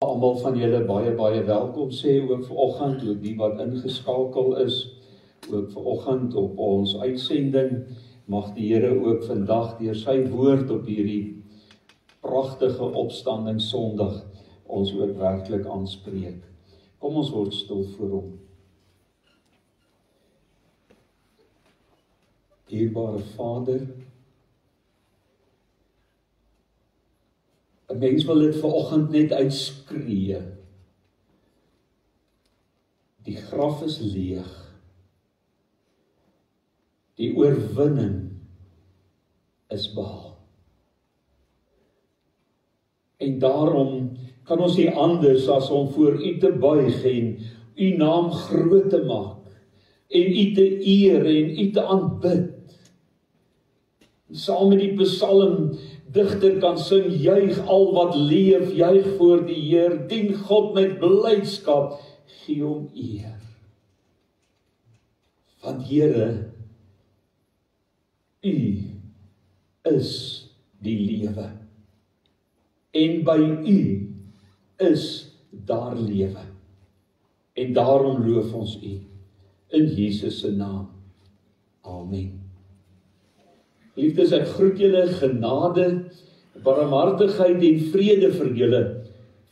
Almal van julle baie welkom sê ook vanoggend, ook die wat ingeskakel is, ook vanoggend op ons uitsending. Mag die Here ook vandag deur sy woord op hierdie pragtige opstanding Sondag ons ook werklik aanspreek. Kom ons word stil voor hom. Dierbare Vader, 'n mens wil dit vanoggend net uitskree. Die graf is leeg. Die oorwinning is behaal. En daarom kan ons nie anders as om voor U te buig en U naam groot te maak en U te eer en U te aanbid. Saam met die psalm digter kan sing, juig al wat leef, juig voor die Heer, dien God met blydskap, gee hom eer. Want Here, U is die lewe. En by U is daar lewe. En daarom loof ons U in Jesus se naam. Amen. Liefdes, ek groet julle genade, barmhartigheid en vrede vir julle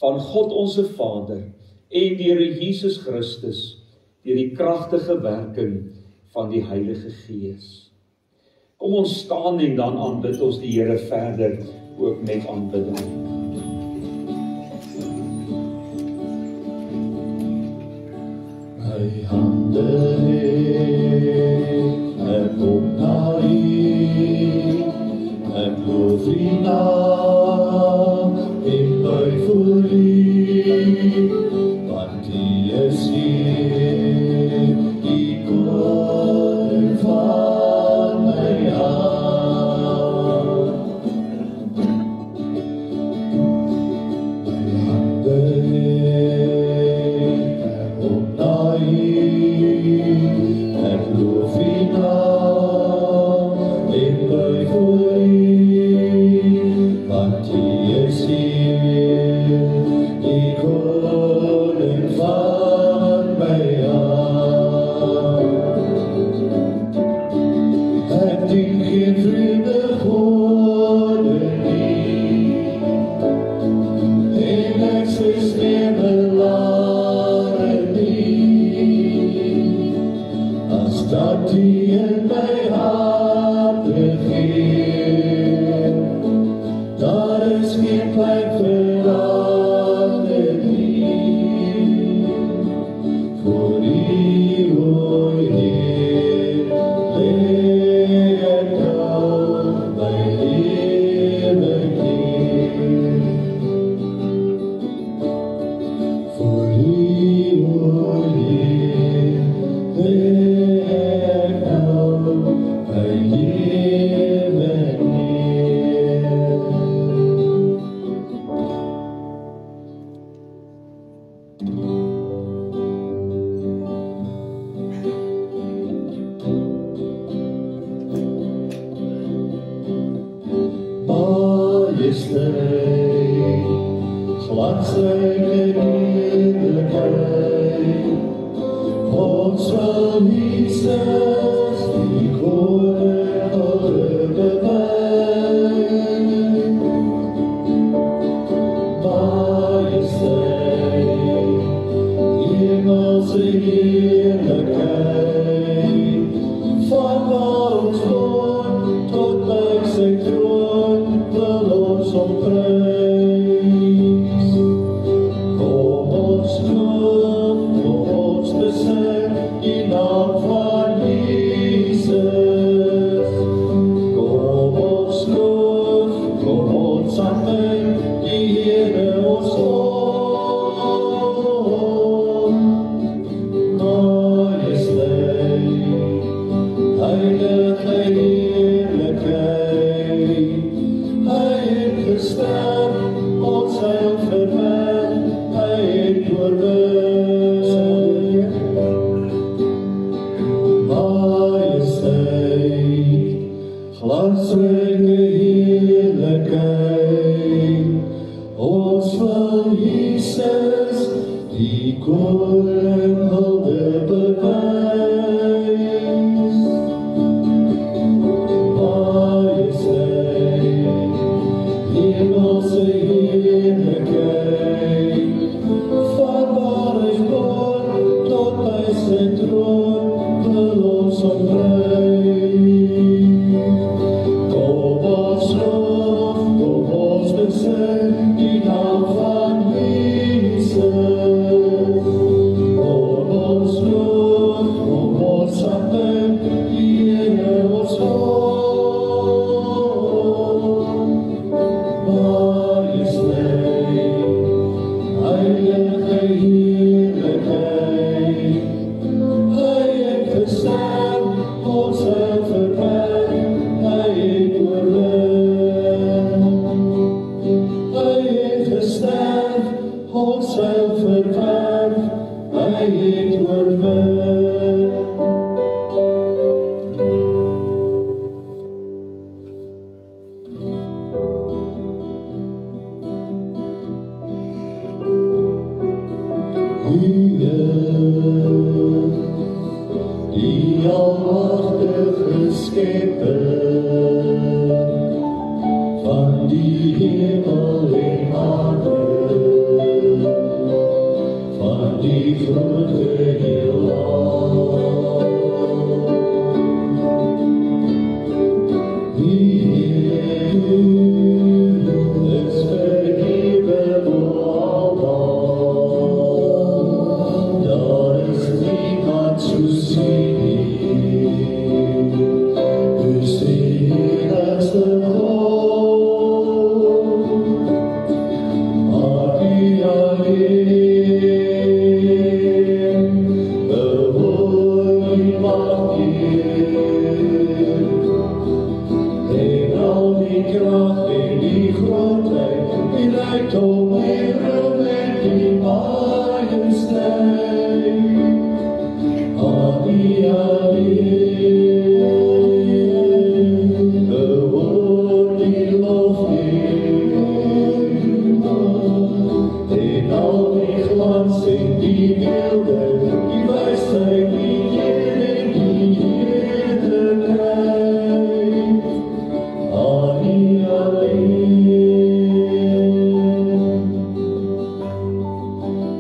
van God onze Vader en deur Jesus Christus, deur die kragtige werking van die Heilige Gees. Kom ons staan en dan aanbid ons die Here verder, ook met aanbidding. My hande ek kom na U, ek loof U naam en buig voor U, want U is hier, U koning van my hart. My hande ek kom na U, ek loof U naam en buig voor U, want U is hier, U koning van my hart. Ek dien geen vreemde gode nie, en ek swis nie belare nie, as dat U in my hart regeer, daar is geen plek vir ander nie. Voor U, o Heer, lê ek nou my lewe neer. Voor U, o Heer, lê ek nou my lewe neer. Majesteit, glansrijk en heerlijkheid, ons van Jesus, die koning alle bewijs. Majesteit, hemelse heerlijkheid, van waar ons woont tot by sy troon, wil ons omprys. Kom ons loof, kom ons besing die naam van Jesus. Die koning hulde bewys, majesteit, hemelse heerlikheid, van waar hy woon tot by sy troon, wil ons omprys. Kom ons lof, kom ons besing die naam van Jesus. Kom ons lof, kom ons aanbid die Here ons God. Majesteit, heilige heerlikheid, hy het gestaan, ons het verwerk, hy het oorwin. Hy het gestaan, ons het verwerk, hy het oorwin. Die almachtige Skepper van die hemel en aarde, van die grote heelal. Die Heer is verhewe bo almal, daar is niemand soos U nie. U is die enigste God, maar U alleen behoort die mag eer. En al die kracht en die grootheid, die rijkdom en roem en die majesteit, aan U alleen behoort die lof en al die glans en die beelde, die wijsheid, die eer en die heerlijkheid, aan U alleen.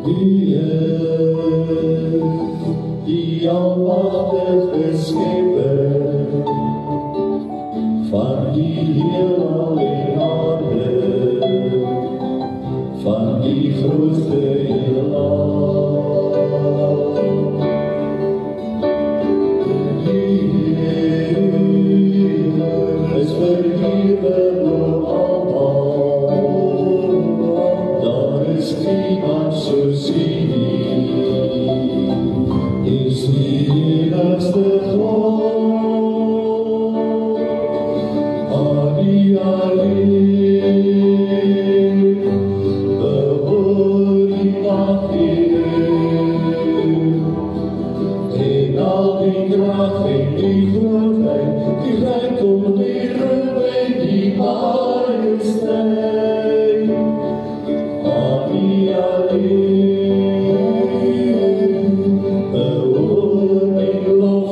U is die almachtige Skepper van die heelal en aarde, van die grootste heelal. Die Heer is verhewe bo almal, daar is niemand soos U nie. Is die enigste God, aan U alleen behoort die mag eer. En al die kracht en die grootheid, die rijkdom, die roem en die majesteit, aan U alleen behoort die lof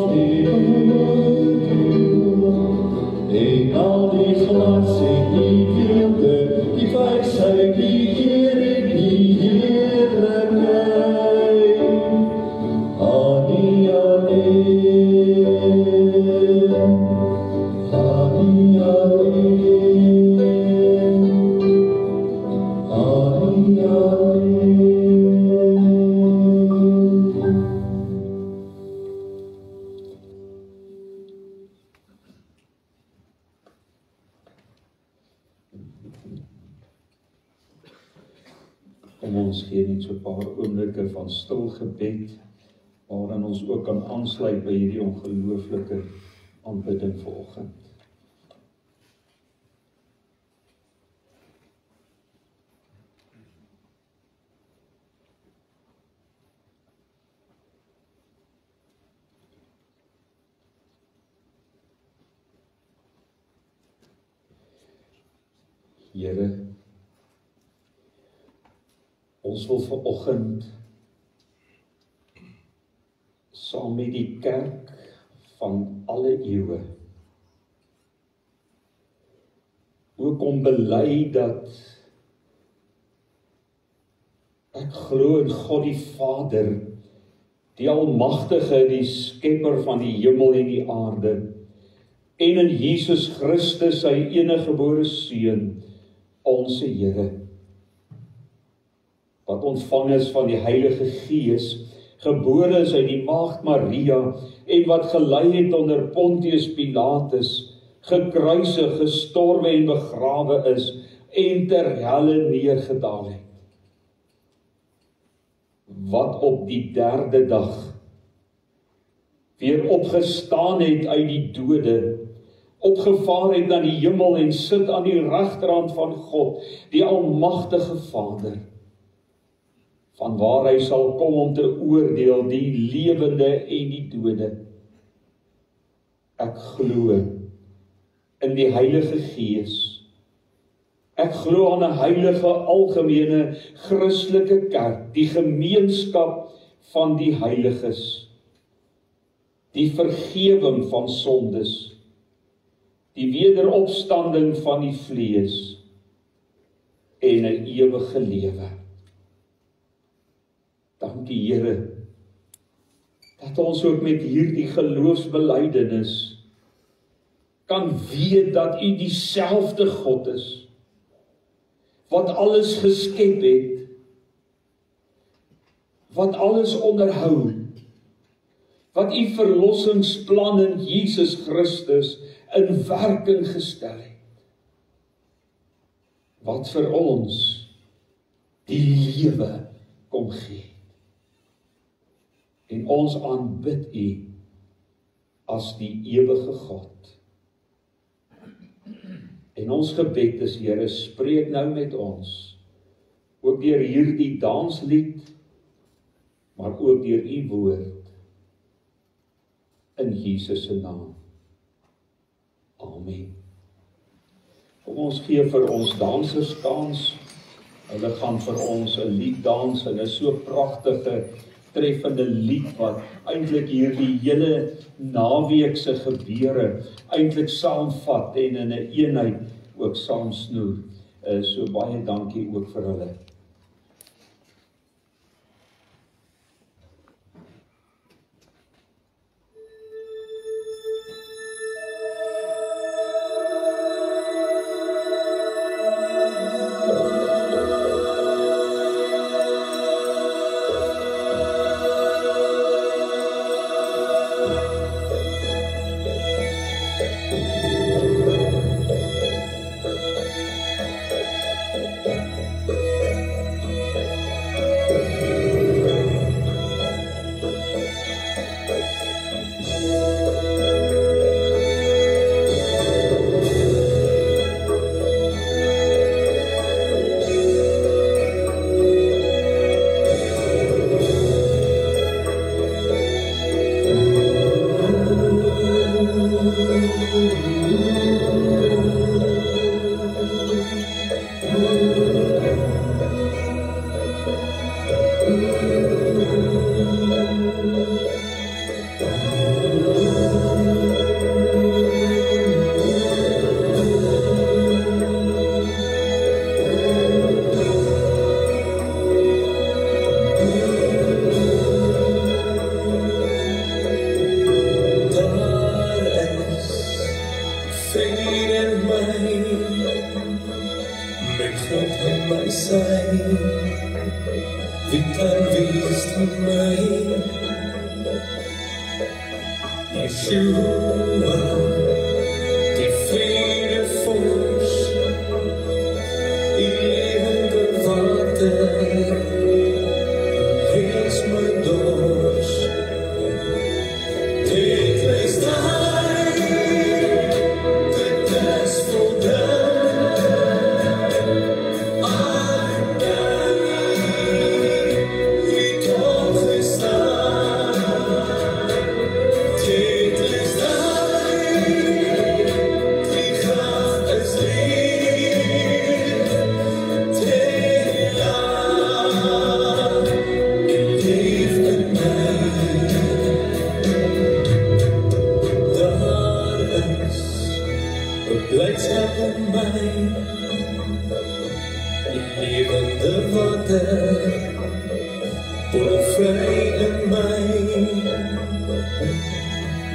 en al die glans en die beelde, die wijsheid, die eer en die heerlijkheid, aan U alleen, aan U alleen, aan U alleen. Kom ons gee net so 'n paar oomblikke van stil gebed, waarin ons ook kan aansluit by hierdie ongelooflike aanbidding vanoggend. Here, ons wil vanoggend saam met die kerk van alle eeue. Ook om bely dat ek glo in God die Vader, die Almagtige, die Skepper van die hemel en die aarde, en in Jesus Christus, sy eniggebore Seun, ons Here, wat ontvang is van die Heilige Gees, gebore is uit die Maagd Maria, en wat gelei het onder Pontius Pilatus, gekruisig, gestorwe en begrawe is, en ter helle neergedaal het. Wat op die 3de dag weer opgestaan het uit die dode, opgevaar het na die hemel en sit aan die regterhand van God, die Almagtige Vader, van waar hy sal kom om te oordeel die lewende en die dode. Ek glo in die Heilige Gees. Ek glo aan 'n heilige, algemene, Christelike kerk, die gemeenskap van die heiliges, die vergewing van sondes, die wederopstanding van die vlees en 'n ewige lewe. Dankie Here, dat ons ook met hierdie geloofsbelydenis kan weet dat U dieselfde God is, wat alles geskep het, wat alles onderhou, wat U verlossingsplan in Jesus Christus in werking gestel het, wat vir ons die lewe kom gee. En ons aanbid U as die ewige God. En ons gebed is, Here, spreek nou met ons, ook deur hierdie danslied, maar ook deur U woord, in Jesus se naam. Amen. Kom ons gee vir ons dansers kans, hulle gaan vir ons 'n lied dans, en 'n so pragtige, treffende lied, wat eintlik hierdie hele naweek se gebeure eintlik saamvat, en in 'n eenheid ook saamsnoer. So baie dankie ook vir hulle. Take this time.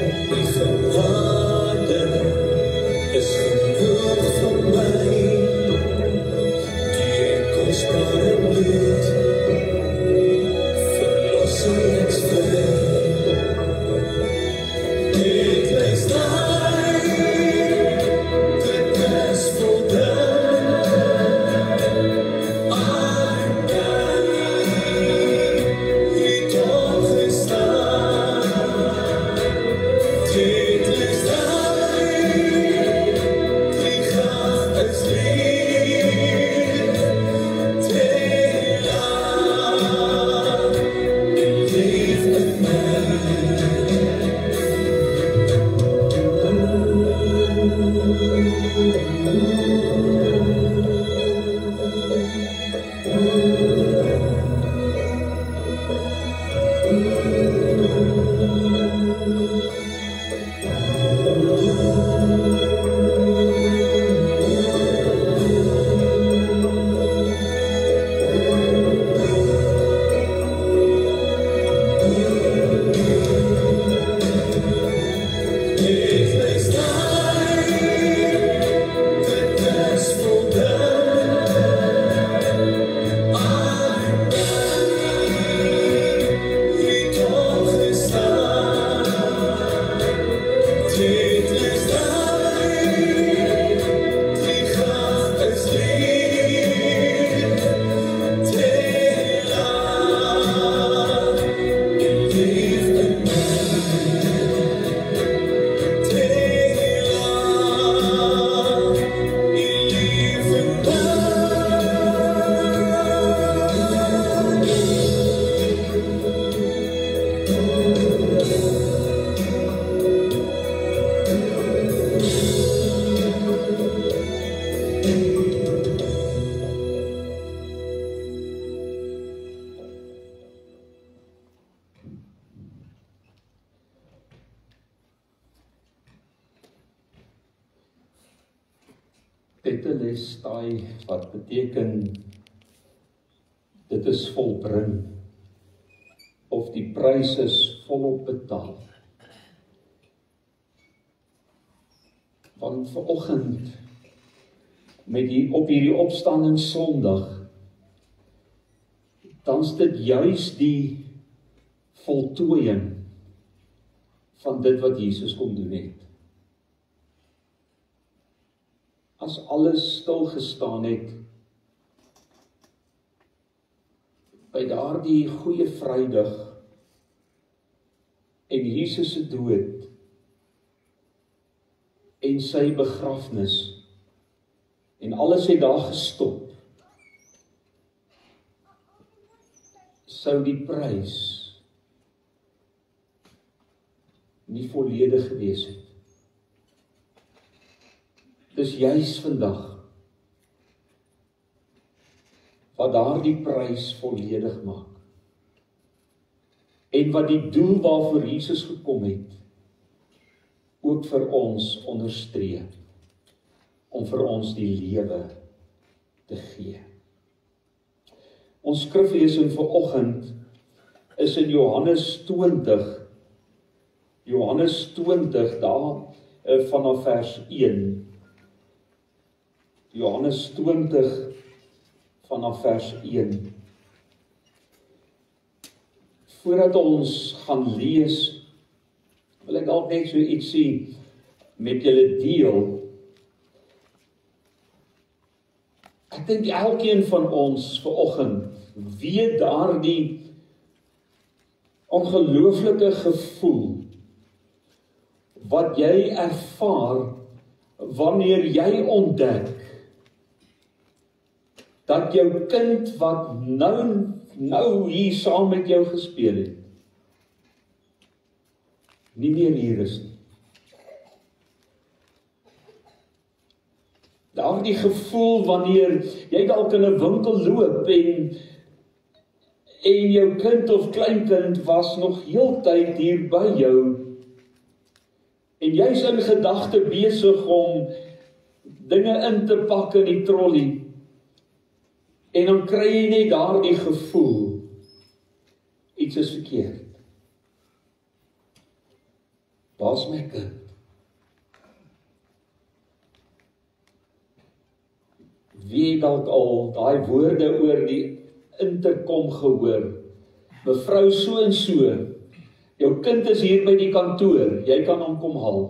Die genade is genoeg vir my, die kostbare bloed, verlossing is vry. Dit is daar, dit is voldaan, aan die toch gestaan. Dit is daar, die graf is leeg, te laat, en leef met my. Dit is daar, dit is voldaan, aan die toch gestaan. Dit is daar, die graf is leeg, te laat, en leef met my. Tetelestai, wat beteken dit is volbring, of die prys is volop betaal. Want vanoggend, op hierdie opstanding Sondag, dan is dit juis die voltooiing van dit wat Jesus kom doen het. As alles stilgestaan het, by daardie goeie Vrydag, en Jesus se dood, en sy begrafnis, en alles het daar gestop, sou die prys nie volledig gewees het. Dis juis vandag wat daardie prys volledig maak. En wat die doel waarvoor Jesus gekom het, ook vir ons onderstreep, om vir ons die lewe te gee. Ons skriflesing vanoggend is in Johannes 20, daar vanaf vers 1. Johannes 20 vanaf vers 1. Voordat ons gaan lees, wil ek dalk net so ietsie met julle deel. Ek dink elkeen van ons vanoggend weet daardie ongelooflike gevoel wat jy ervaar wanneer jy ontdek dat jou kind wat nou hier saam met jou gespeel het, nie meer hier is nie. Daardie gevoel wanneer jy dalk in 'n winkel loop en jou kind of kleinkind was nog heeltyd hier by jou en jy's in gedagte besig om dinge in te pak in die trolley. En dan kry jy net daardie gevoel, iets is verkeerd. Waar's my kind? Wie dalk al daai woorde oor die interkom gehoor? Mevrou so en so, jou kind is hier by die kantoor, jy kan hom kom haal.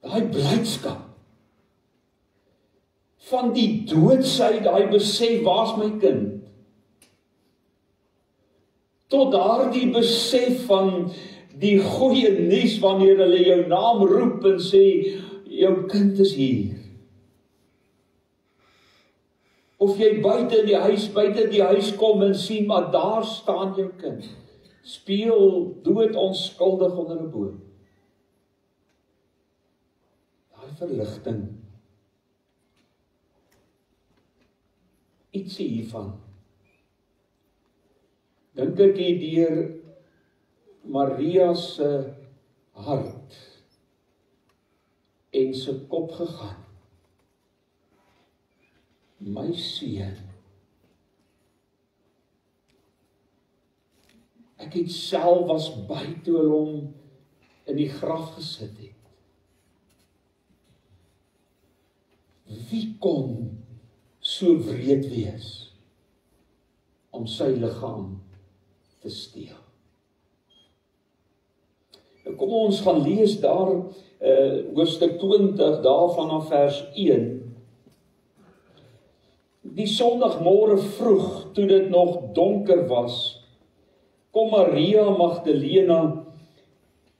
Daai blydskap van die doodsheid, daai besef, waar's my kind? Tot daardie besef van die goeie nuus wanneer hulle jou naam roep en sê, jou kind is hier. Of jy buite die huis kom en sien, maar daar staan jou kind. Speel dood onskuldig onder 'n boom. Daai verligting. Ietsie hiervan. Dink ek hier deur Maria se hart en sy kop gegaan. My seun. Ek het self was by toe hulle hom in die graf gesit het. Wie kon so wreed wees om sy liggaam te steel? Kom ons gaan lees daar hoofstuk 20 daarvan af vers 1. Die Sondagmôre vroeg, toe dit nog donker was, kom Maria Magdalena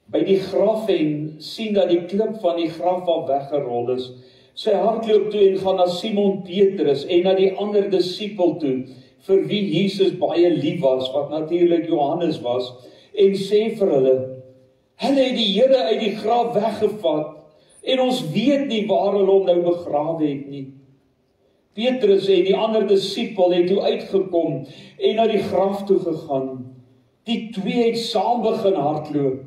by die graf en sien dat die klip van die graf af weggerol is. Sy hardloop toe en gaan na Simon Petrus en na die ander disipel toe, vir wie Jesus baie lief was, wat natuurlik Johannes was, en sê vir hulle het die Here uit die graf weggevat, en ons weet nie waar hulle hom nou begrawe het nie. Petrus en die ander disipel het toe uitgekom en na die graf toe gegaan. Die twee het saam begin hardloop.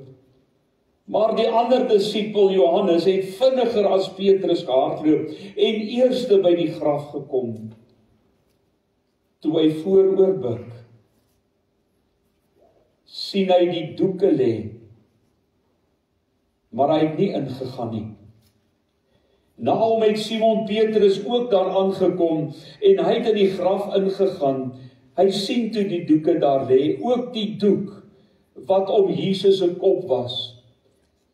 Maar die ander disipel Johannes het vinniger as Petrus gehardloop en eerste by die graf gekom. Toe hy vooroor buig, sien hy die doeke lê, maar hy het nie ingegaan nie. Na hom het Simon Petrus ook daar aangekom en hy het in die graf ingegaan. Hy sien toe die doeke daar lê, ook die doek wat om Jesus se kop was.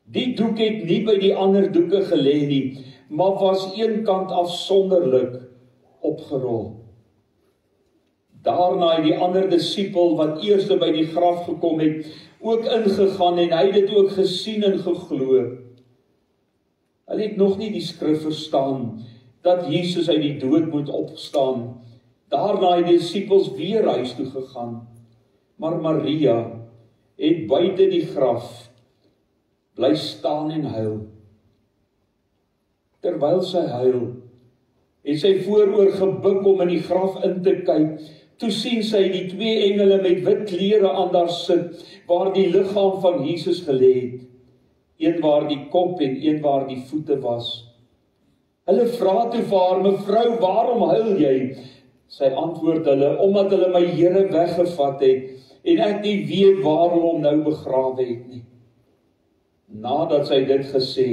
Die doek het nie by die ander doeke gelê nie, maar was eenkant afsonderlik opgerol. Daarna het die ander disipel wat eerste by die graf gekom het, ook ingegaan en hy het dit ook gesien en geglo. Hulle het nog nie die skrif verstaan dat Jesus uit die dood moet opstaan. Daarna het die disipels weer huis toe gegaan. Maar Maria het buite die graf bly staan en huil. Terwyl sy huil, het sy vooroor gebuk om in die graf in te kyk. Toe sien sy die twee engele met wit klere aan daar sit, waar die liggaam van Jesus gelê het. Een waar die kop en een waar die voete was. Hulle vra toe vir haar, mevrou, waarom huil jy? Sy antwoord hulle, omdat hulle my Here weggevat het, en ek nie weet waar hulle hom nou begrawe het nie. Nadat sy dit gesê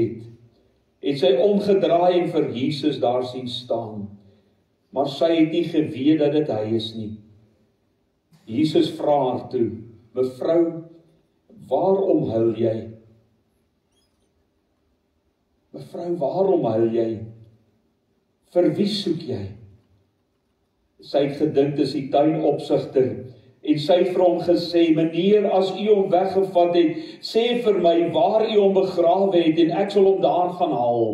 het sy omgedraai en vir Jesus daar sien staan. Maar sy het nie geweet dat dit hy is nie. Jesus vra haar toe, mevrou, waarom huil jy? Mevrou, waarom huil jy? Vir wie soek jy? Sy het gedink dis die tuinopsigter, en sy het vir hom gesê, meneer, as u hom weggevat het, sê vir my waar u hom begrawe het, en ek sal hom daar gaan haal.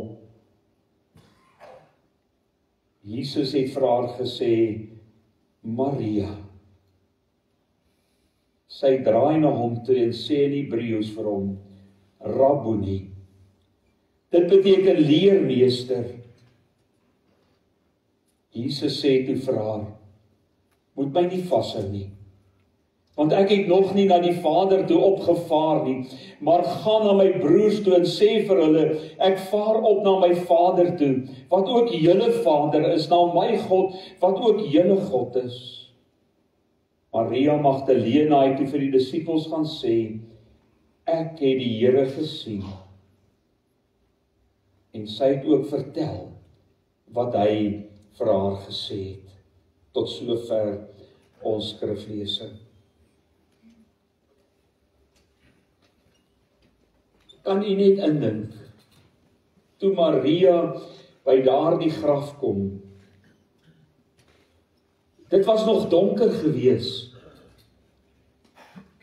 Jesus het vir haar gesê, Maria. Sy draai na hom toe en sê in Hebreëus vir hom, Rabboni. Dit beteken leermeester. Jesus sê toe vir haar, moet my nie vashou nie, want ek het nog nie na die Vader toe opgevaar nie, maar gaan na my broers toe en sê vir hulle, ek vaar op na my Vader toe, wat ook julle Vader is, na my God, wat ook julle God is. Maria Magdalena het toe vir die disippels gaan sê, ek het die Here gesien. En sy het ook vertel wat hy vir haar gesê het. Tot sover ons skriflesing. Kan u net indink, toe Maria by daardie graf kom, dit was nog donker gewees.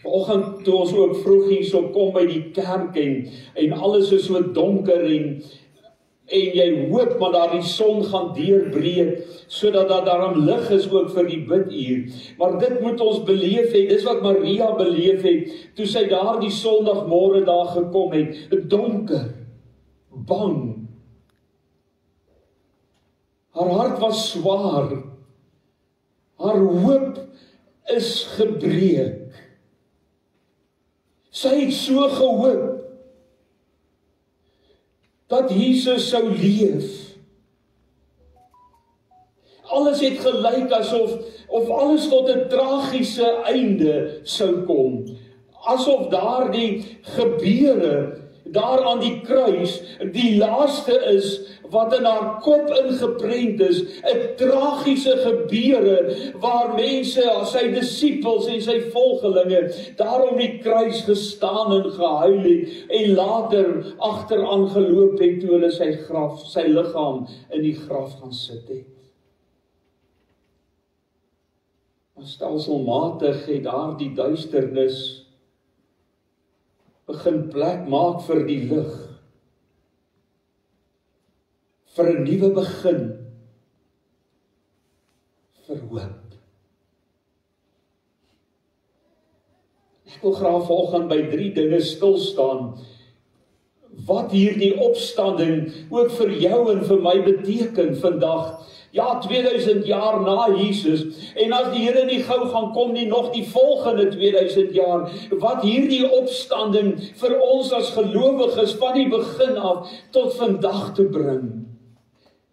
Vanoggend toe ons ook vroeg hierso kom by die kerk en alles is so donker en jy hoop maar daar die son gaan deurbreek sodat daar lig is ook vir die biduur. Maar dit moet ons beleef het, dis wat Maria beleef het toe sy daar die Sondagmôre daar gekom het, donker, bang. Haar hart was swaar. Haar hoop is gebreek. Sy het so gehoop dat Jesus sou leef. Alles het gelyk asof alles tot 'n tragiese einde sou kom. Asof daardie gebeure daar aan die kruis die laaste is wat in haar kop ingeprent is, 'n tragiese gebeure waar mense, sy disippels en sy volgelinge, daar om die kruis gestaan en gehuil het en later agteraan geloop het toe hulle sy liggaam in die graf gaan sit het. Maar stelselmatig het daar die duisternis begin plek maak vir die lig, vir 'n nuwe begin, vir hoop. Ek wil graag vanoggend by 3 dinge stil staan, wat hierdie opstanding ook vir jou en vir my beteken vandag. Ja, 2000 jaar na Jesus, en as die Here nie gou gaan kom nie, nog die volgende 2000 jaar, wat hierdie opstanding vir ons as gelowiges van die begin af tot vandag te bring.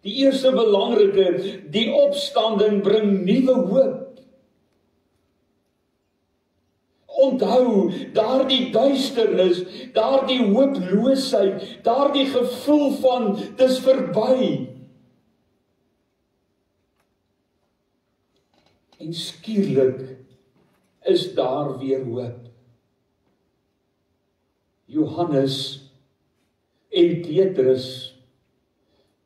Die eerste belangrike, die opstanding bring nuwe hoop. Onthou, daardie duisternis, daardie hooploosheid, daardie gevoel van, dis verby. En skielik is daar weer hoop. Johannes en Petrus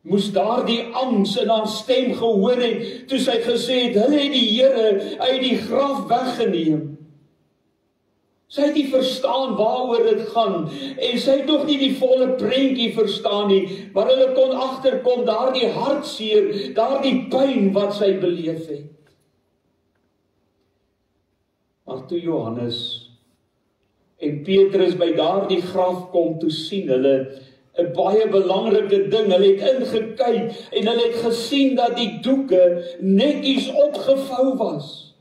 moes daardie angs in haar stem gehoor het, toe sy gesê het, hulle het die Here uit die graf weggeneem. Sy het nie verstaan waaroor dit gaan, en sy het nog nie die volle prentjie verstaan nie, maar hulle kon agterkom, daardie hartseer, daardie pyn wat sy beleef het. Maar toe Johannes en Petrus by daardie graf kom, toe sien hulle 'n baie belangrike ding. Hulle het ingekyk en hulle het gesien dat die doeke netjies opgevou was.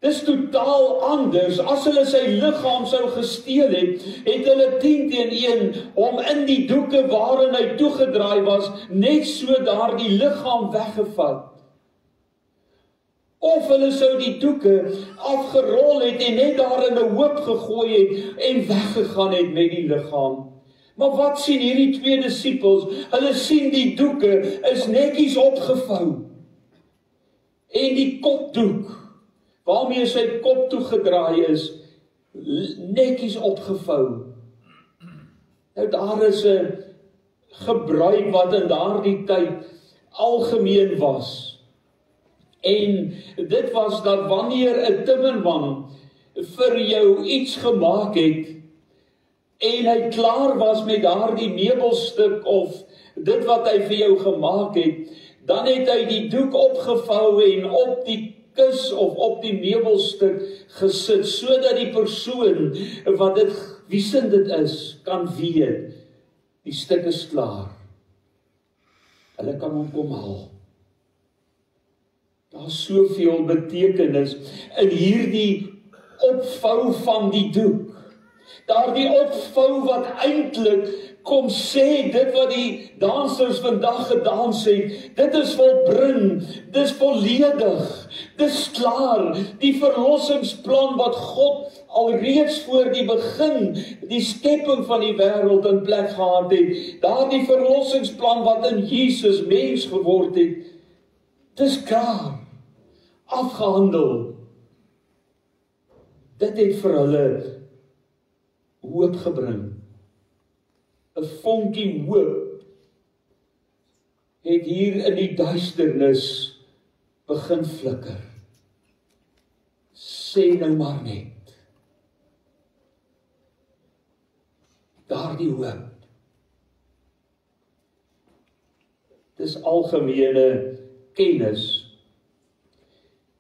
Dis totaal anders. As hulle sy liggaam sou gesteel het hulle 10-1 hom in die doeke waarin hy toegedraai was, net so daardie liggaam weggevat. Of hulle sou die doeke afgerol het en net daar in 'n hoop gegooi het en weggegaan het met die liggaam. Maar wat sien hierdie 2 disippels? Hulle sien die doeke is netjies opgevou. En die kopdoek, waarmee sy kop toegedraai is, netjies opgevou. Nou daar is 'n gebruik wat in daardie tyd algemeen was. En dit was dat wanneer 'n timmerman vir jou iets gemaak het, en hy klaar was met daardie meubelstuk of dit wat hy vir jou gemaak het, dan het hy die doek opgevou en op die kus of op die meubelstuk gesit, sodat die persoon wat wie sin dit is, kan weet, die stuk is klaar. Hulle kan hom kom haal. Daar is soveel betekenis in hierdie opvou van die doek. Daardie opvou wat eintlik kom sê dit wat die dansers vandag gedans het, dit is volbring, dis volledig, dis klaar, die verlossingsplan wat God alreeds voor die begin, die skepping van die wêreld in plek gehad het, daardie verlossingsplan wat in Jesus mens geword het, dis klaar, afgehandel. Dit het vir hulle hoop gebring. 'n vonkie hoop het hier in die duisternis begin flikker. Sê nou maar net. Daardie hoop. Dis algemene kennis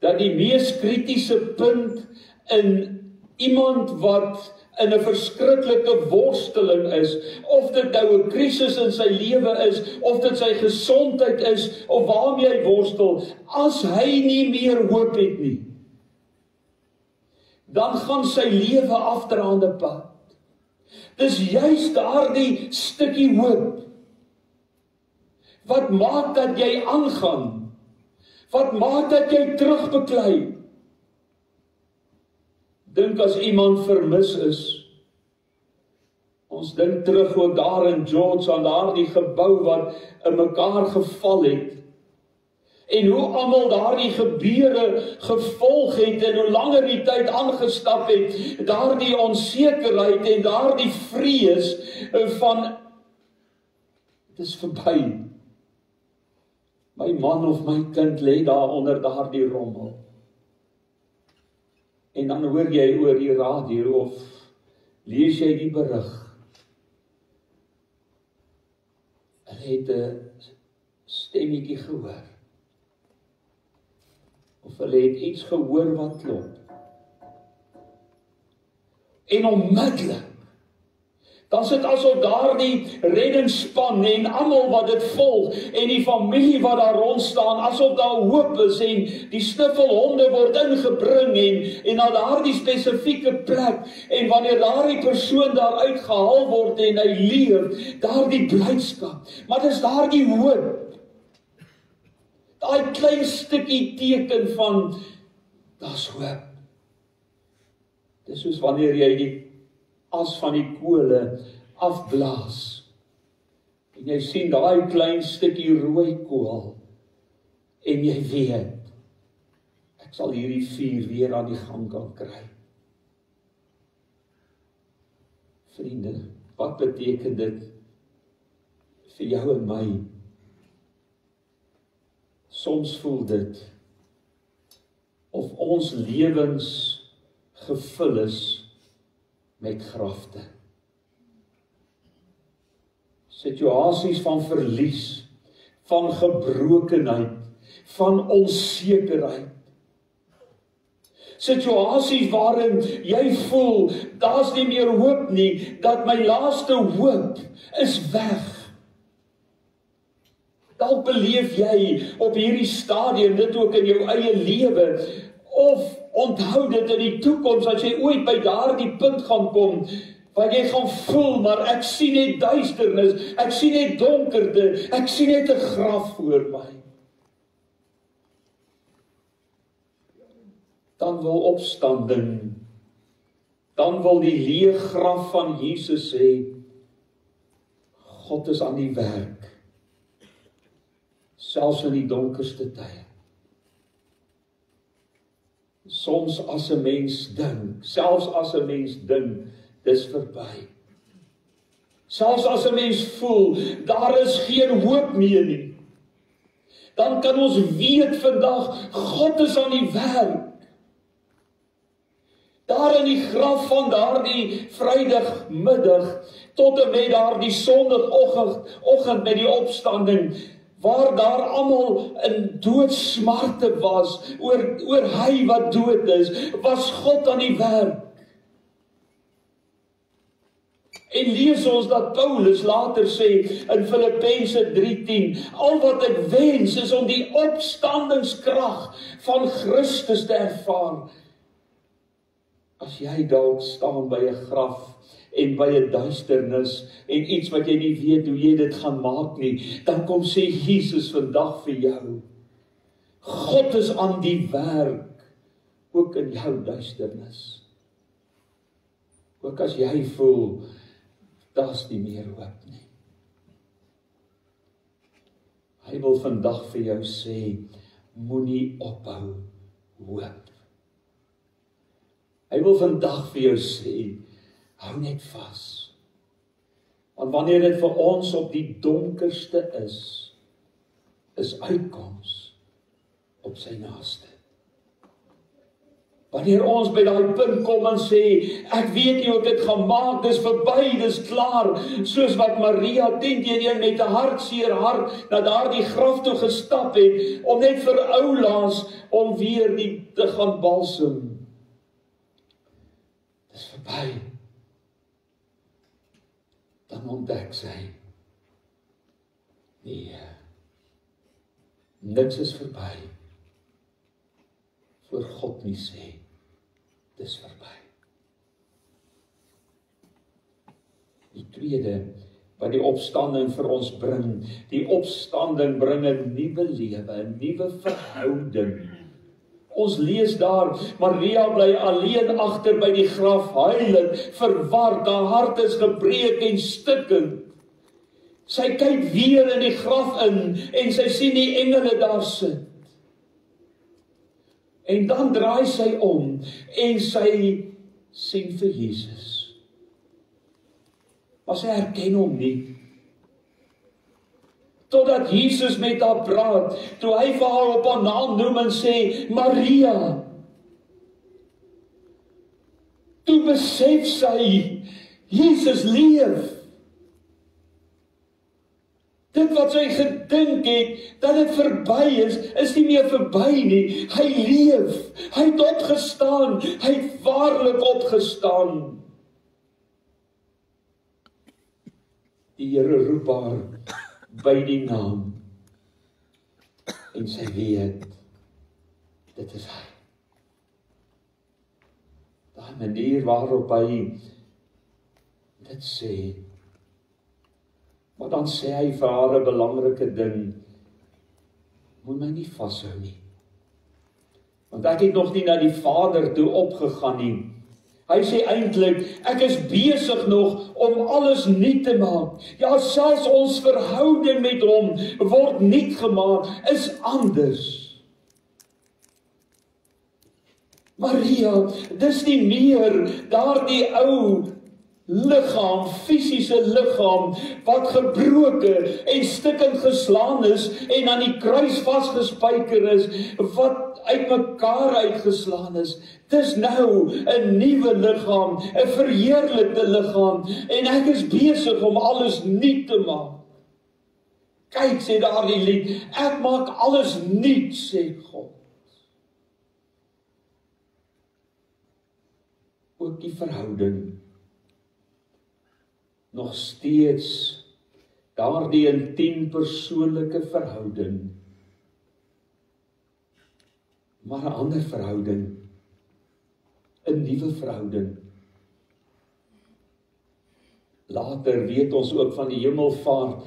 dat die mees kritiese punt in iemand wat in 'n verskriklike worsteling is, of dit nou 'n krisis in sy lewe is, of dit sy gesondheid is, of waarmee hy worstel, as hy nie meer hoop het nie, dan gaan sy lewe afdraande pad. Dis juist daardie stukkie hoop wat maak dat jy aangaan, wat maak dat jy terugbeklei. Dink as iemand vermis is. Ons dink terug ook daar in George aan daardie gebou wat in mekaar geval het. En hoe almal daardie gebeure gevolg het en hoe langer die tyd aangestap het, daardie onsekerheid en daardie vrees van dit is verby. My man of my kind lê daar onder daardie rommel. En dan hoor jy oor die radio of lees jy die berig. Hulle het 'n stemmetjie gehoor. Of hulle het iets gehoor wat klop. En onmiddellik, dan sit asof daardie reddingsspan en almal wat dit volg en die familie wat daar rond staan, asof daar hoop is en die snuffelhonde word ingebring en na daardie spesifieke plek en wanneer daardie persoon daar uitgehaal word en hy leef, daardie blydskap, maar dis daardie hoop, daai klein stukkie teken van daar's hoop. Dis soos wanneer jy die as van die kole afblaas. En jy sien daai klein stukkie rooi kool en jy weet, ek sal hierdie vuur weer aan die gang kan kry. Vriende, wat beteken dit vir jou en my? Soms voel dit of ons lewens gevul is met grafte. Situasies van verlies, van gebrokenheid, van onsekerheid. Situasies waarin jy voel, daar's nie meer hoop nie, dat my laaste hoop is weg. Dalk beleef jy op hierdie stadium dit ook in jou eie lewe, of onthou dit in die toekoms, as jy ooit by daardie punt gaan kom, waar jy gaan voel, maar ek sien net duisternis, ek sien net donkerte, ek sien net 'n graf voor my. Dan wil opstanding, dan wil die leë graf van Jesus sê, God is aan die werk, selfs in die donkerste tye. Soms as 'n mens dink, selfs as 'n mens dink, dis verby. Selfs as 'n mens voel, daar is geen hoop meer nie. Dan kan ons weet vandag, God is aan die werk. Daar in die graf van daardie Vrydagmiddag, tot en met daardie Sondagoggend met die opstanding, waar daar almal in doodsmarte was, oor hy wat dood is, was God aan die werk. En lees ons dat Paulus later sê in Filippense 3:10, al wat ek wens is om die opstandingskrag van Christus te ervaar. As jy dalk staan by 'n graf en by 'n duisternis en iets wat jy nie weet hoe jy dit gaan maak nie, dan kom sê Jesus vandag vir jou, God is aan die werk, ook in jou duisternis. Ook as jy voel, daar's nie meer hoop nie. Hy wil vandag vir jou sê, moenie ophou hoop. Hy wil vandag vir jou sê, hou net vas. Want wanneer dit vir ons op die donkerste is uitkoms op sy naaste. Wanneer ons by daai punt kom en sê, ek weet nie hoe ek dit gaan maak, dis verby, dis klaar, soos wat Maria 10-1 met 'n hartseer hart na daardie graf toe gestap het, om net vir oulaas om weer te gaan balsem. Dis verby. Dan ontdek sy, nee, niks is verby, voor God nie sê, dis verby. Die tweede, wat die opstanding vir ons bring, die opstanding bring 'n nuwe lewe, 'n nuwe verhouding. Ons lees daar, Maria bly alleen agter by die graf, huilend, verward, haar hart is gebreek en stikkend. Sy kyk weer in die graf in, en sy sien die engele daar sit. En dan draai sy om, en sy sien vir Jesus. Maar sy herken hom nie. Totdat Jesus met haar praat, toe hy vir haar op haar naam noem en sê, Maria. Toe besef sy, Jesus leef. Dit wat sy gedink het, dat dit verby is nie meer verby nie. Hy leef, hy het opgestaan, hy het waarlik opgestaan. Die Here roep haar by die naam, en sy weet, dit is hy. Daai manier waarop hy dit sê, maar dan sê hy vir haar 'n belangrike ding, moet my nie vashou nie, want ek het nog nie na die Vader toe opgegaan nie. Hy sê eintlik, ek is besig nog om alles nuut te maak. Ja, selfs ons verhouding met hom word nuut gemaak, is anders. Maria, dis nie meer daardie ou liggaam, fisiese liggaam, wat gebroke en stukkend geslaan is en aan die kruis vasgespijker is, wat uitmekaar uitgeslaan is. Dis nou 'n nuwe liggaam, 'n verheerlikte liggaam, en ek is besig om alles nuut te maak. Kyk, sê daardie lied, ek maak alles nuut, sê God. Ook die verhouding, nog steeds daardie intiem persoonlike verhouding, maar 'n ander verhouding, 'n nuwe verhouding. Later weet ons ook van die hemelvaart,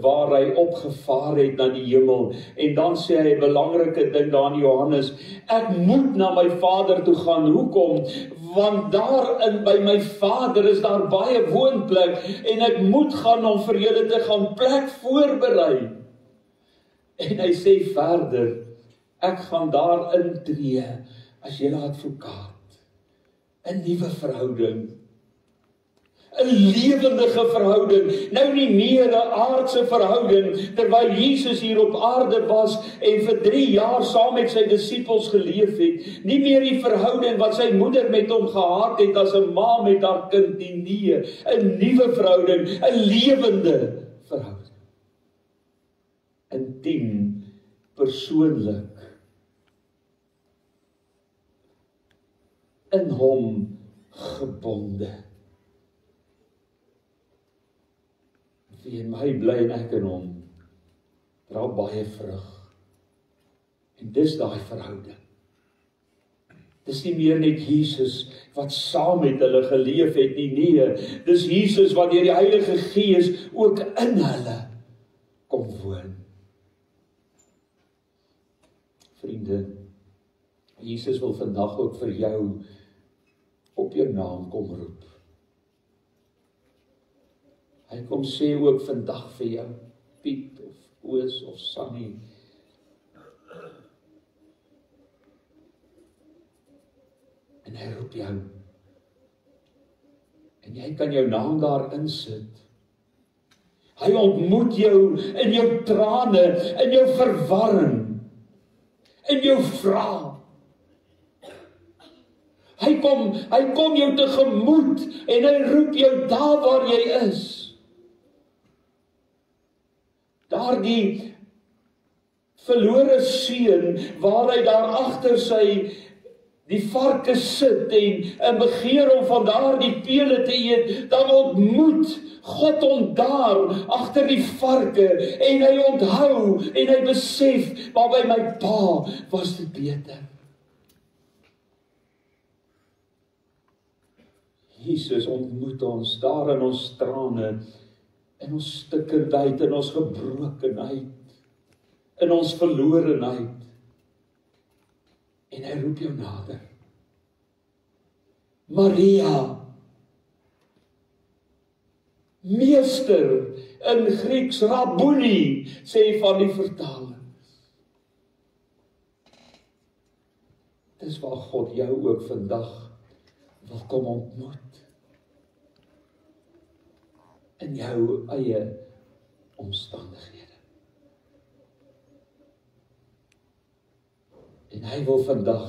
waar hy opgevaar het na die hemel, en dan sê hy 'n belangrike ding daar in Johannes, ek moet na my Vader toe gaan. Hoekom? Want daarin by my Vader is daar baie woonplek, en ek moet gaan om vir julle te gaan plek voorberei. En hy sê verder, ek gaan daar intree as julle advokaat. 'n nuwe verhouding, 'n lewendige verhouding, nou nie meer 'n aardse verhouding, terwyl Jesus hier op aarde was en vir 3 jaar saam met sy disippels geleef het, nie meer die verhouding wat sy moeder met hom gehad het as 'n ma met haar kind, nee, 'n nuwe verhouding, 'n lewende verhouding, intiem, persoonlik, in hom gebonde. Wie in my bly en ek in hom, dra baie vrug. En dis daai verhouding. Dis nie meer net Jesus wat saam met hulle geleef het nie, nee, dis Jesus wat deur die Heilige Gees ook in hulle kom woon. Vriende, Jesus wil vandag ook vir jou op jou naam kom roep. Hy kom sê ook vandag vir jou, Piet of Koos of Sannie, en hy roep jou. En jy kan jou naam daar insit. Hy ontmoet jou in jou trane, in jou verwarring, in jou vrae. Hy kom jou tegemoet en hy roep jou daar waar jy is. Daardie verlore seun waar hy daar agter die varke sit en begeer om van daar die pele te eet, dan ontmoet God hom daar agter die varke en hy onthou en hy besef, maar by my pa was dit beter. Jesus ontmoet ons daar in ons trane, in ons stikkendheid, in ons gebrokenheid, in ons verlorenheid. En hy roep jou nader. Maria, meester, in Grieks Rabboni, sê van die vertalings. Dis waar God jou ook vandag wil kom ontmoet. In jou eie omstandighede. En hy wil vandag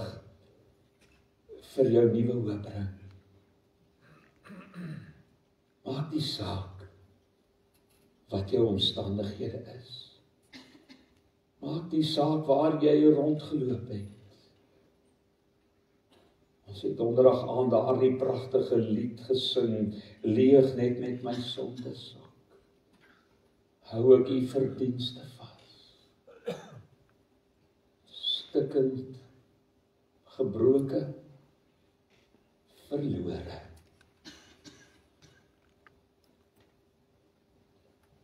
vir jou nuwe hoop bring. Maak die saak wat jou omstandighede is. Maak die saak waar jy rondgeloop het. Ons het donderdag aand daardie pragtige lied gesing, leeg net met my sondesak. Hou ek u verdienste vas. Stikkend, gebroke, verlore.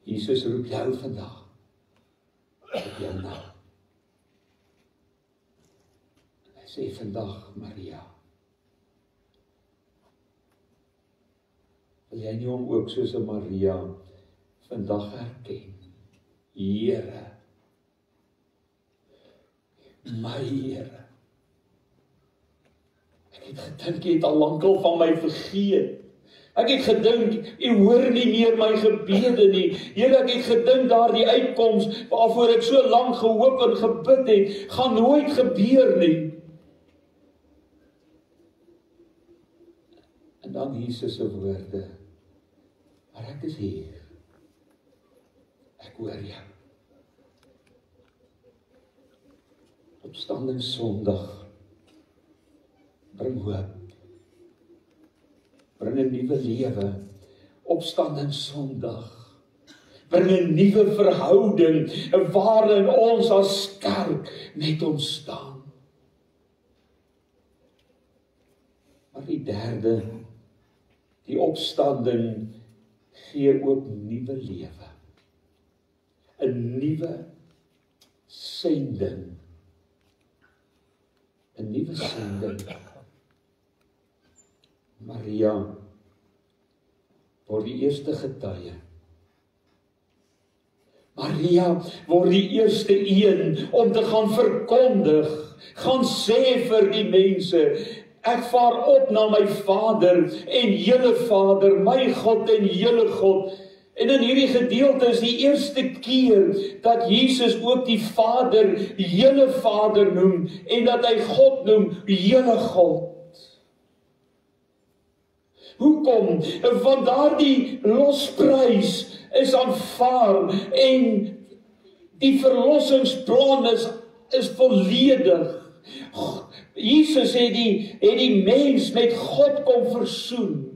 Jesus roep jou vandag op jou naam. Hy sê vandag, Maria, wil jy nie hom ook soos 'n Maria vandag herken? Here, my Here. Ek het gedink, jy het al lankal van my vergeet. Ek het gedink, u hoor nie meer my gebede nie. Here, ek het gedink, daardie uitkoms, waarvoor ek so lank gehoop en gebid het, gaan nooit gebeur nie. En dan Jesus se woorde, maar ek is hier. Ek hoor jou. Opstanding Sondag bring hoop, bring 'n nuwe lewe. Opstanding Sondag bring 'n nuwe verhouding waarin ons as kerk met hom staan. Maar die derde, die opstanding gee ook nuwe lewe, 'n nuwe sending. 'n nuwe sending. Maria word die eerste getuie. Maria word die eerste een om te gaan verkondig, gaan sê vir die mense, ek vaar op na my Vader en julle Vader, my God en julle God. En in hierdie gedeelte is die eerste keer dat Jesus ook die Vader, julle Vader noem, en dat hy God noem, julle God. Hoekom? Want daardie losprys is aanvaar en die verlossingsplan is volledig. Jesus het die mens met God kom versoen.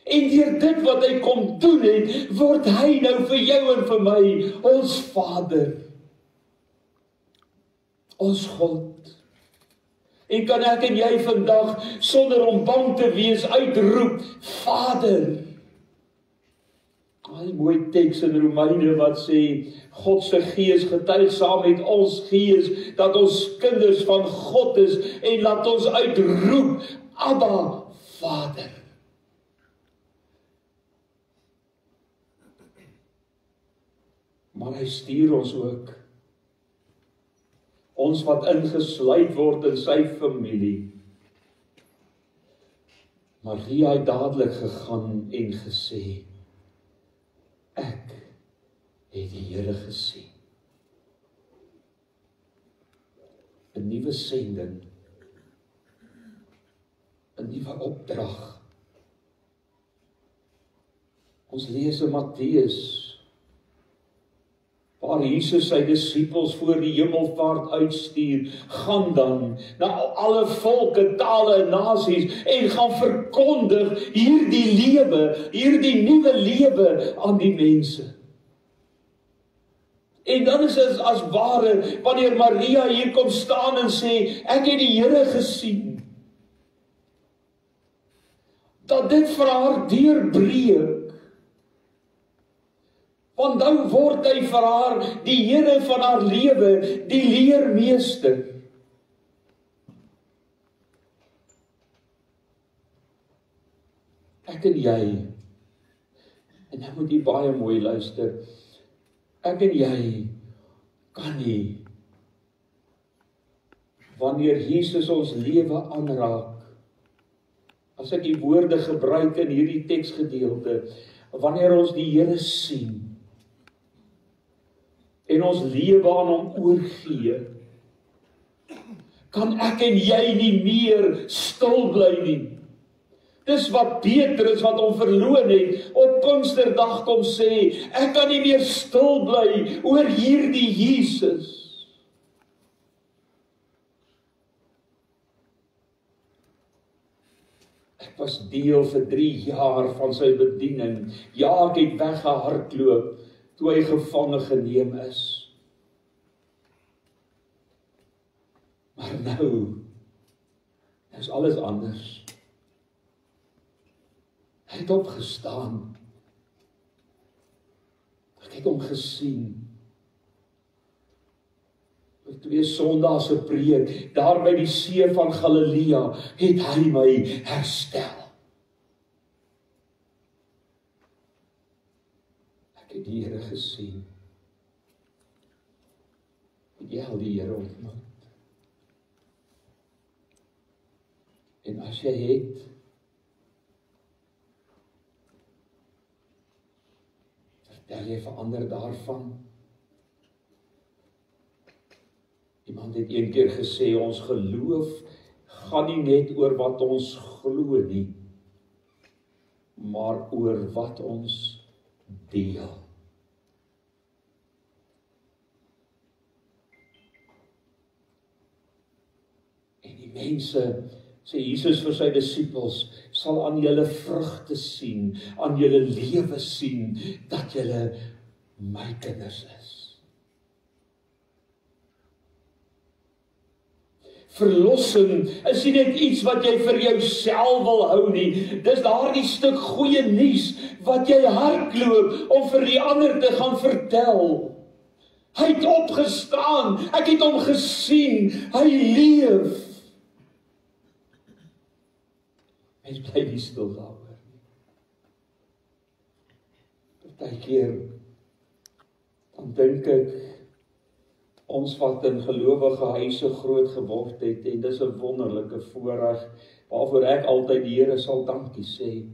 En deur dit wat hy kom doen het, word hy nou vir jou en vir my ons Vader. Ons God. En kan ek en jy vandag, sonder om bang te wees, uitroep, Vader. Al mooi teks in Romeine wat sê, God se Gees getuig saam met ons gees, dat ons kinders van God is, en laat ons uitroep, Abba, Vader. Maar hy stuur ons ook, ons wat ingesluit word in sy familie. Maria het dadelik gegaan en gesê, ek het die Here gesien. 'n Nuwe sending, 'n nuwe opdrag. Ons lees in Matteus, waar Jesus sy disippels voor die hemelvaart uitstuur, gaan dan na alle volke, tale en nasies en gaan verkondig hierdie lewe, hierdie nuwe lewe aan die mense. En dan is dit as ware, wanneer Maria hier kom staan en sê, ek het die Here gesien, dat dit vir haar deurbreek. Want nou word hy vir haar die Here van haar lewe, die leermeester. Ek en jy, en nou moet jy baie mooi luister, ek en jy kan nie, wanneer Jesus ons lewe aanraak, as ek die woorde gebruik in hierdie teksgedeelte, wanneer ons die Here sien, en ons lewe aan hom oorgee, kan ek en jy nie meer stil bly nie. Dis wat Petrus, wat hom verloon het, op Pinksterdag kom sê, ek kan nie meer stil bly oor hierdie Jesus. Ek was deel vir 3 jaar van sy bediening. Ja, ek het weggehardloop, toe hy gevange geneem is. Maar nou is alles anders. Hy het opgestaan. Ek het hom gesien. Oor 2 Sondae se preek, daar by die see van Galilea, het hy my herstel. Ek het die Here gesien. Het jy al die Here ontmoet? En as jy het, vertel jy vir ander daarvan. Iemand het een keer gesê, ons geloof gaan nie net oor wat ons glo nie, maar oor wat ons deel. En die mense, sê Jesus vir sy disippels, sal aan julle vrugte sien, aan julle lewe sien, dat julle my kinders is. Verlossing is nie net iets wat jy vir jouself wil hou nie. Dis daardie stuk goeie nuus wat jy hardloop om vir die ander te gaan vertel. Hy het opgestaan, ek het hom gesien, hy leef. Mens bly nie stil daaroor nie. Partykeer dan dink ek, ons wat in gelowige huise groot geword het, en dis 'n wonderlike voorreg, waarvoor ek altyd die Here sal dankie sê.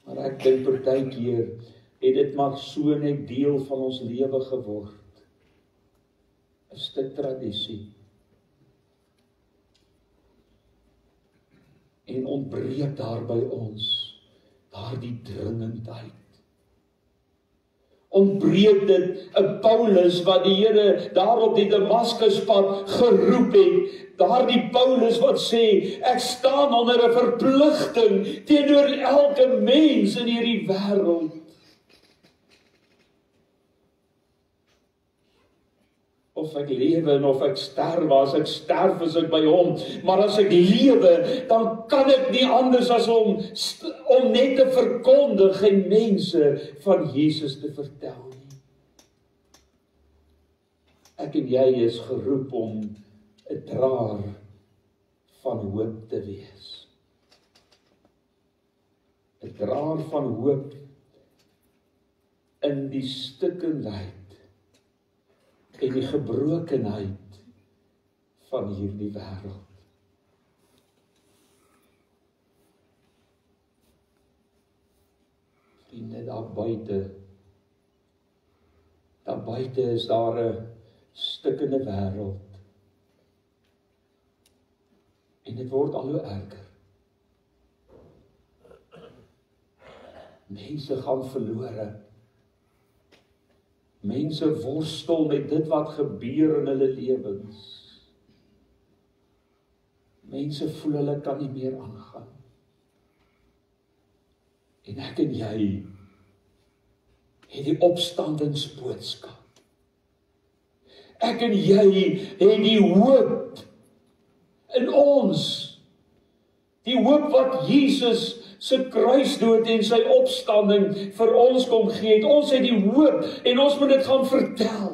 Maar ek dink partykeer het dit maar so net deel van ons lewe geword. 'n stuk tradisie. En ontbreek daar by ons daardie dringendheid. Ontbreek dit 'n Paulus wat die Here daar op die Damaskuspad geroep het. Daardie Paulus wat sê, ek staan onder 'n verpligting teenoor elke mens in hierdie wêreld. of ek lewe en of ek sterwe. As ek sterf is ek by hom, maar as ek lewe, dan kan ek nie anders as om net te verkondig en mense van Jesus te vertel nie. Ek en jy is geroep om 'n draer van hoop te wees. 'n Draer van hoop in die stikkendheid en die gebrokenheid van hierdie wêreld. Vriende, daar buite is daar 'n stikkende wêreld. En dit word al hoe erger. Mense gaan verlore. Mense worstel met dit wat gebeur in hulle lewens. Mense voel hulle kan nie meer aangaan. En ek en jy het die opstandingsboodskap. Ek en jy het die hoop in ons. Die hoop wat Jesus se kruisdood en sy opstanding vir ons kom gee het. Ons het die hoop en ons moet dit gaan vertel.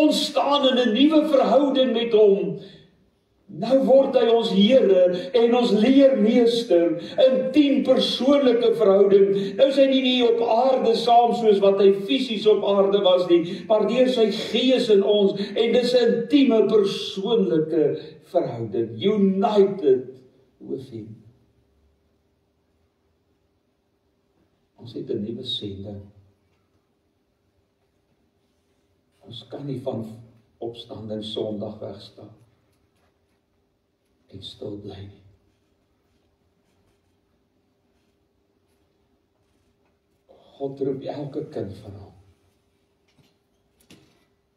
Ons staan in 'n nuwe verhouding met hom. Nou word hy ons Here en ons leermeester in 10 persoonlike verhouding. Nou is hy nie hier op aarde saam soos wat hy fisies op aarde was nie, maar deur sy gees in ons en dis 'n intieme persoonlike verhouding. United with him. Ons het 'n nuwe sending. Ons kan nie van opstanding Sondag wegstaan en stil bly nie. God roep elke kind van hom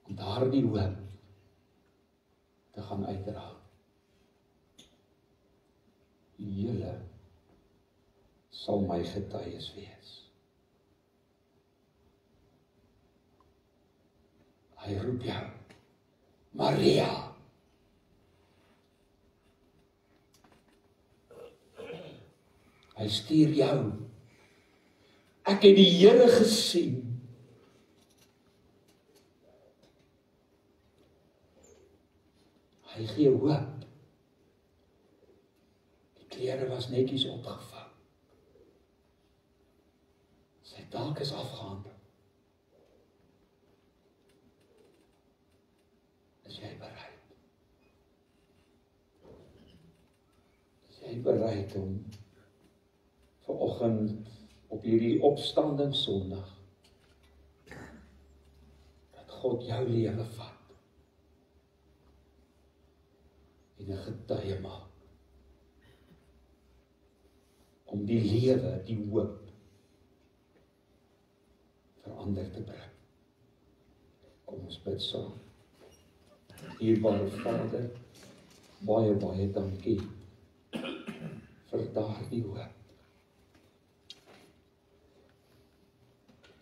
om daardie hoop te gaan uitdra. Julle sal my getuies wees. Hy roep jou, Maria. Hy stuur jou. Ek het die Here gesien. Hy gee hoop. Die klere was netjies opgevang. Sy dalk is afgehandel. Is jy bereid? Is jy bereid om vanoggend op hierdie opstanding Sondag dat God jou lewe vat en 'n getuie maak om die lewe, die hoop verander te bring. Kom ons bid saam. Dierbare Vader, baie dankie vir daardie hoop.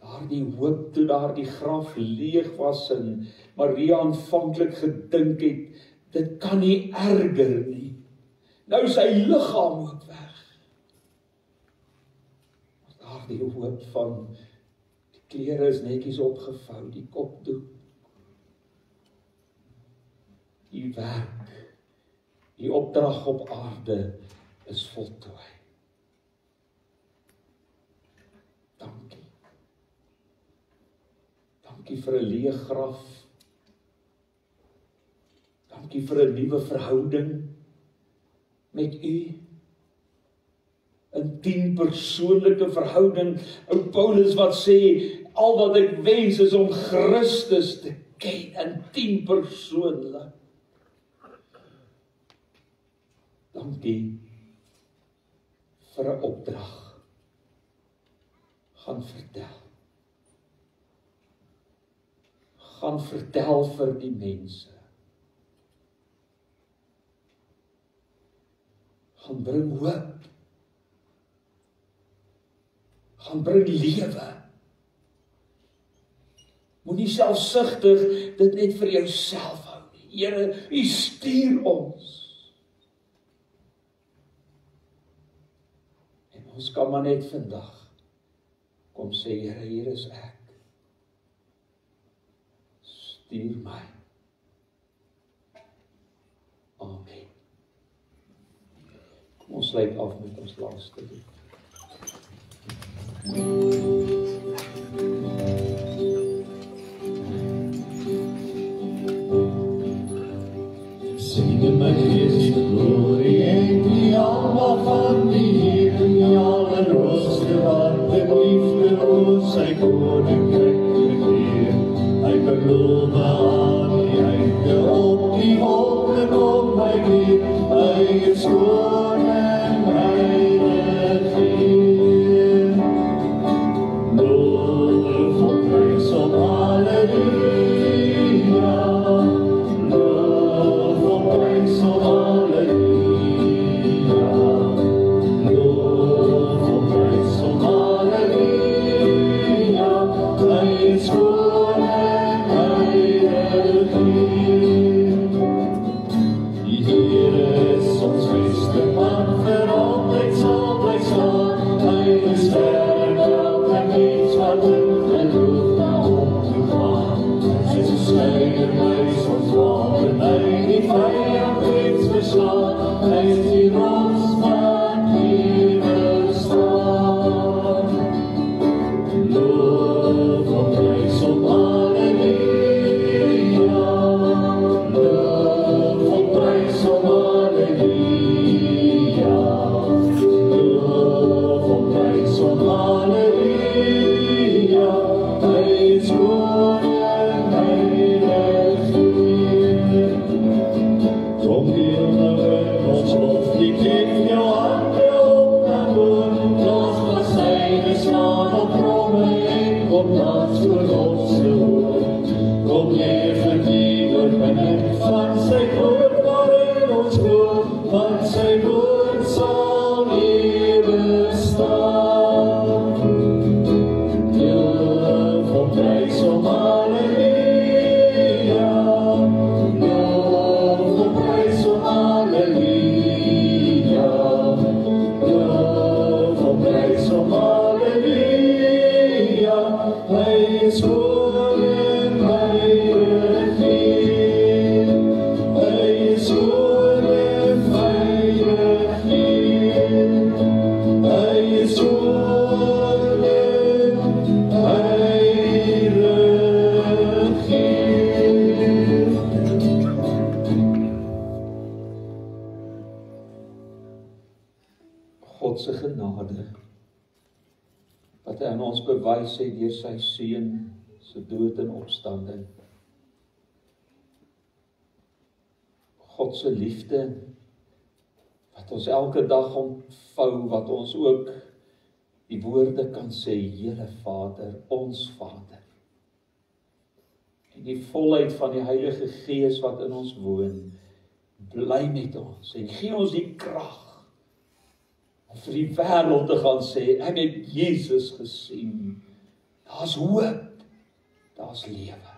Daardie hoop toe daardie graf leeg was en Maria aanvanklik gedink het, dit kan nie erger nie. Nou is sy liggaam ook weg. Daardie hoop van die klere is netjies opgevou, die kopdoek, die werk, die opdrag op aarde is voltooi. Dankie. Dankie vir 'n leë graf. Dankie vir 'n nuwe verhouding met U. 'n 10 persoonlike verhouding. Ou Paulus wat sê, al wat ek wens is om Christus te ken in 10 persoonlik. Dankie vir 'n opdrag. Gaan vertel. Gaan vertel vir die mense. Gaan bring hoop. Gaan bring lewe. Moenie selfsugtig dit net vir jouself hou nie. Here, U stuur ons. En ons kan maar net vandag kom sê, Here, hier is ek. Stuur my. Amen. Kom ons sluit af met ons laaste lied. Sing in my gees die glorie en die almacht van die Heer, die allerhoogste wat de liefde oor sy koninkryk regeer. Hy beloof aan die einde op die wolken om my weer, hy is skoon en heilig Heer. Loof op prys om Halleluja, loof op prys om Halleluja, loof op prys om Halleluja, hy is skoon en heilig Heer. Die Heer is ons beste man, vir altyd sal bly staan, hy beskerm elke mens wat in geloof na hom toe gaan. Hy is 'n skeidermuis ons wapen, hy die vyand reeds verslaan, hy is die rots wat ewig staan. Loof op prys om Halleluja, loof op prys om Halleluja, loof op prys om Halleluja, hy is skoon en heilig Heer. Kom deel nou in ons loflied, leg jou hande op na boord, blaas psalme slaan op tromme en kom dans voor ons se woord. Kom leef en die binne van sy woord waarin ons glo, want sy woord sal ewig staan. Loof op prys om Halleluja, loof op prys om Halleluja, loof op prys om Halleluja, hy is skoon en heilig Heer, hy is skoon en heilig Heer, hy is skoon en heilig Heer. God se genade wat hy aan ons bewys het deur sy seun se dood en opstanding. God se liefde wat ons elke dag ontvou, wat ons ook die woorde kan sê, Here Vader, ons Vader. En die volheid van die Heilige Gees wat in ons woon, bly met ons en gee ons die krag om vir die wêreld te gaan sê, ek het Jesus gesien. Daar's hoop, daar's lewe.